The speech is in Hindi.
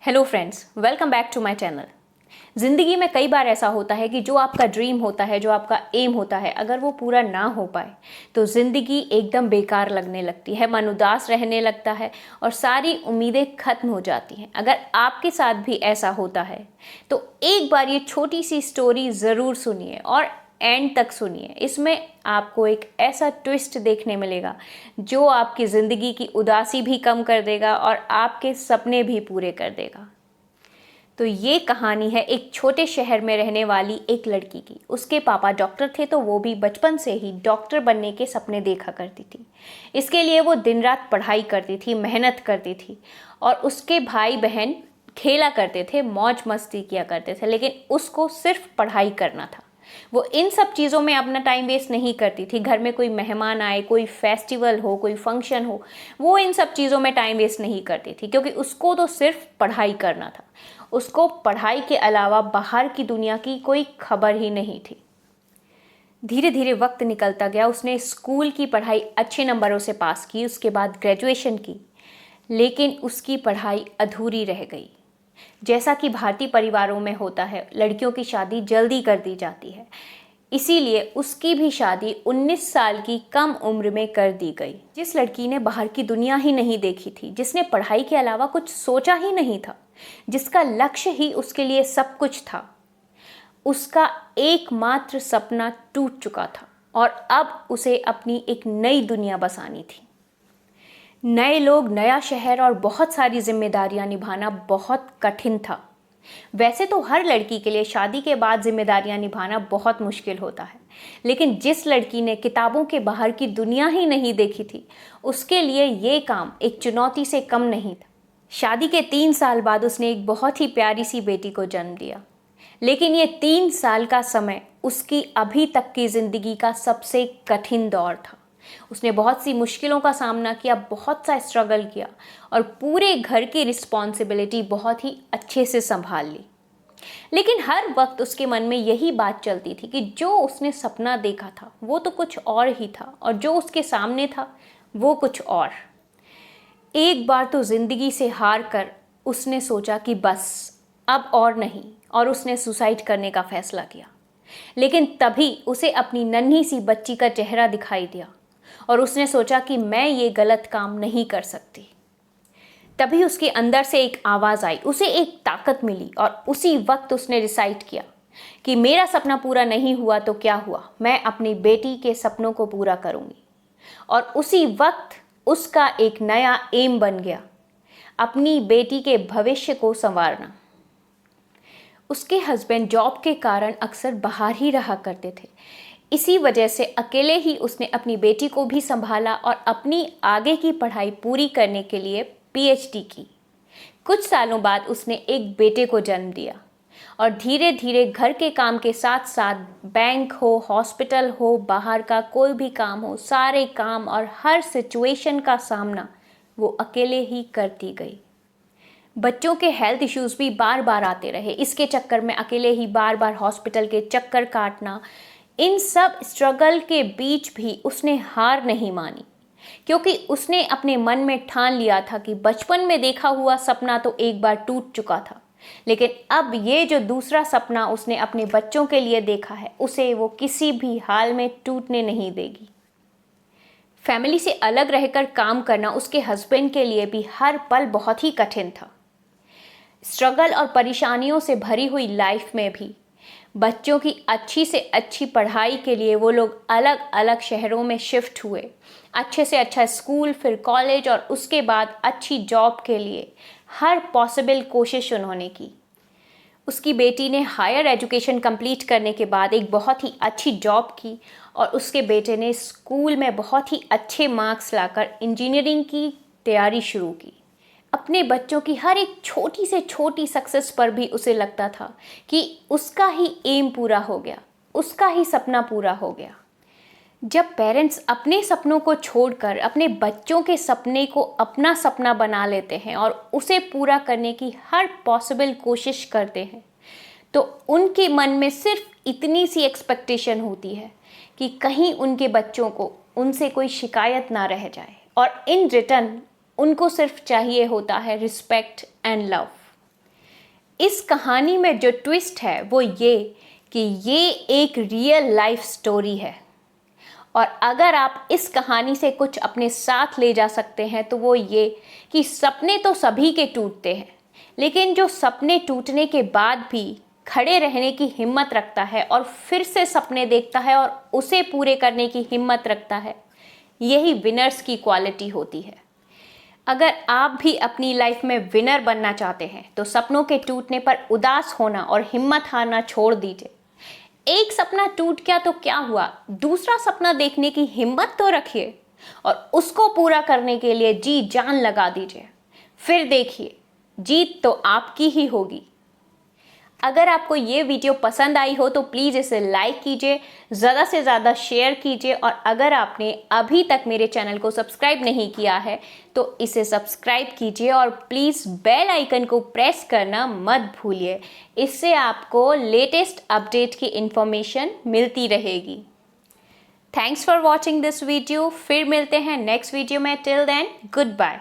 Hello friends, welcome back to my channel. ज़िंदगी में कई बार ऐसा होता है कि जो आपका ड्रीम होता है, जो आपका एम होता है, अगर वो पूरा ना हो पाए तो ज़िंदगी एकदम बेकार लगने लगती है, मन उदास रहने लगता है और सारी उम्मीदें ख़त्म हो जाती हैं। अगर आपके साथ भी ऐसा होता है तो एक बार ये छोटी सी स्टोरी ज़रूर सुनिए और एंड तक सुनिए। इसमें आपको एक ऐसा ट्विस्ट देखने मिलेगा जो आपकी ज़िंदगी की उदासी भी कम कर देगा और आपके सपने भी पूरे कर देगा। तो ये कहानी है एक छोटे शहर में रहने वाली एक लड़की की। उसके पापा डॉक्टर थे तो वो भी बचपन से ही डॉक्टर बनने के सपने देखा करती थी। इसके लिए वो दिन रात पढ़ाई करती थी, मेहनत करती थी और उसके भाई बहन खेला करते थे, मौज मस्ती किया करते थे, लेकिन उसको सिर्फ पढ़ाई करना था। वो इन सब चीज़ों में अपना टाइम वेस्ट नहीं करती थी। घर में कोई मेहमान आए, कोई फेस्टिवल हो, कोई फंक्शन हो, वो इन सब चीज़ों में टाइम वेस्ट नहीं करती थी क्योंकि उसको तो सिर्फ पढ़ाई करना था। उसको पढ़ाई के अलावा बाहर की दुनिया की कोई खबर ही नहीं थी। धीरे धीरे वक्त निकलता गया। उसने स्कूल की पढ़ाई अच्छे नंबरों से पास की, उसके बाद ग्रेजुएशन की, लेकिन उसकी पढ़ाई अधूरी रह गई। जैसा कि भारतीय परिवारों में होता है, लड़कियों की शादी जल्दी कर दी जाती है, इसीलिए उसकी भी शादी 19 साल की कम उम्र में कर दी गई। जिस लड़की ने बाहर की दुनिया ही नहीं देखी थी, जिसने पढ़ाई के अलावा कुछ सोचा ही नहीं था, जिसका लक्ष्य ही उसके लिए सब कुछ था, उसका एकमात्र सपना टूट चुका था और अब उसे अपनी एक नई दुनिया बसानी थी। नए लोग, नया शहर और बहुत सारी जिम्मेदारियां निभाना बहुत कठिन था। वैसे तो हर लड़की के लिए शादी के बाद जिम्मेदारियां निभाना बहुत मुश्किल होता है, लेकिन जिस लड़की ने किताबों के बाहर की दुनिया ही नहीं देखी थी, उसके लिए ये काम एक चुनौती से कम नहीं था। शादी के 3 साल बाद उसने एक बहुत ही प्यारी सी बेटी को जन्म दिया, लेकिन ये 3 साल का समय उसकी अभी तक की जिंदगी का सबसे कठिन दौर था। उसने बहुत सी मुश्किलों का सामना किया, बहुत सा स्ट्रगल किया और पूरे घर की रिस्पॉन्सिबिलिटी बहुत ही अच्छे से संभाल ली। लेकिन हर वक्त उसके मन में यही बात चलती थी कि जो उसने सपना देखा था वो तो कुछ और ही था और जो उसके सामने था वो कुछ और। एक बार तो जिंदगी से हार कर उसने सोचा कि बस अब और नहीं, और उसने सुसाइड करने का फैसला किया। लेकिन तभी उसे अपनी नन्ही सी बच्ची का चेहरा दिखाई दिया और उसने सोचा कि मैं ये गलत काम नहीं कर सकती। तभी उसके अंदर से एक आवाज़ आई, उसे एक ताकत मिली और उसी वक्त उसने डिसाइड किया कि मेरा सपना पूरा नहीं हुआ तो क्या हुआ, मैं अपनी बेटी के सपनों को पूरा करूंगी। और उसी वक्त उसका एक नया एम बन गया, अपनी बेटी के भविष्य को संवारना। उसके हस्बैंड जॉब के कारण अक्सर बाहर ही रहा करते थे, इसी वजह से अकेले ही उसने अपनी बेटी को भी संभाला और अपनी आगे की पढ़ाई पूरी करने के लिए पीएचडी की। कुछ सालों बाद उसने एक बेटे को जन्म दिया और धीरे धीरे घर के काम के साथ साथ बैंक हो, हॉस्पिटल हो, बाहर का कोई भी काम हो, सारे काम और हर सिचुएशन का सामना वो अकेले ही करती गई। बच्चों के हेल्थ इश्यूज भी बार बार आते रहे, इसके चक्कर में अकेले ही बार बार हॉस्पिटल के चक्कर काटना। इन सब स्ट्रगल के बीच भी उसने हार नहीं मानी, क्योंकि उसने अपने मन में ठान लिया था कि बचपन में देखा हुआ सपना तो एक बार टूट चुका था, लेकिन अब ये जो दूसरा सपना उसने अपने बच्चों के लिए देखा है, उसे वो किसी भी हाल में टूटने नहीं देगी। फैमिली से अलग रहकर काम करना उसके हस्बैंड के लिए भी हर पल बहुत ही कठिन था। स्ट्रगल और परेशानियों से भरी हुई लाइफ में भी बच्चों की अच्छी से अच्छी पढ़ाई के लिए वो लोग अलग अलग शहरों में शिफ्ट हुए। अच्छे से अच्छा स्कूल, फिर कॉलेज और उसके बाद अच्छी जॉब के लिए हर पॉसिबल कोशिश उन्होंने की। उसकी बेटी ने हायर एजुकेशन कंप्लीट करने के बाद एक बहुत ही अच्छी जॉब की और उसके बेटे ने स्कूल में बहुत ही अच्छे मार्क्स लाकर इंजीनियरिंग की तैयारी शुरू की। अपने बच्चों की हर एक छोटी से छोटी सक्सेस पर भी उसे लगता था कि उसका ही एम पूरा हो गया, उसका ही सपना पूरा हो गया। जब पेरेंट्स अपने सपनों को छोड़कर अपने बच्चों के सपने को अपना सपना बना लेते हैं और उसे पूरा करने की हर पॉसिबल कोशिश करते हैं, तो उनके मन में सिर्फ इतनी सी एक्सपेक्टेशन होती है कि कहीं उनके बच्चों को उनसे कोई शिकायत ना रह जाए, और इन रिटर्न उनको सिर्फ चाहिए होता है रिस्पेक्ट एंड लव। इस कहानी में जो ट्विस्ट है वो ये कि ये एक रियल लाइफ स्टोरी है, और अगर आप इस कहानी से कुछ अपने साथ ले जा सकते हैं तो वो ये कि सपने तो सभी के टूटते हैं, लेकिन जो सपने टूटने के बाद भी खड़े रहने की हिम्मत रखता है और फिर से सपने देखता है और उसे पूरे करने की हिम्मत रखता है, यही विनर्स की क्वालिटी होती है। अगर आप भी अपनी लाइफ में विनर बनना चाहते हैं तो सपनों के टूटने पर उदास होना और हिम्मत हारना छोड़ दीजिए। एक सपना टूट गया तो क्या हुआ, दूसरा सपना देखने की हिम्मत तो रखिए और उसको पूरा करने के लिए जी जान लगा दीजिए। फिर देखिए, जीत तो आपकी ही होगी। अगर आपको ये वीडियो पसंद आई हो तो प्लीज़ इसे लाइक कीजिए, ज़्यादा से ज़्यादा शेयर कीजिए, और अगर आपने अभी तक मेरे चैनल को सब्सक्राइब नहीं किया है तो इसे सब्सक्राइब कीजिए और प्लीज़ बेल आइकन को प्रेस करना मत भूलिए। इससे आपको लेटेस्ट अपडेट की इन्फॉर्मेशन मिलती रहेगी। Thanks for watching this video. फिर मिलते हैं नेक्स्ट वीडियो में। Till then, good bye.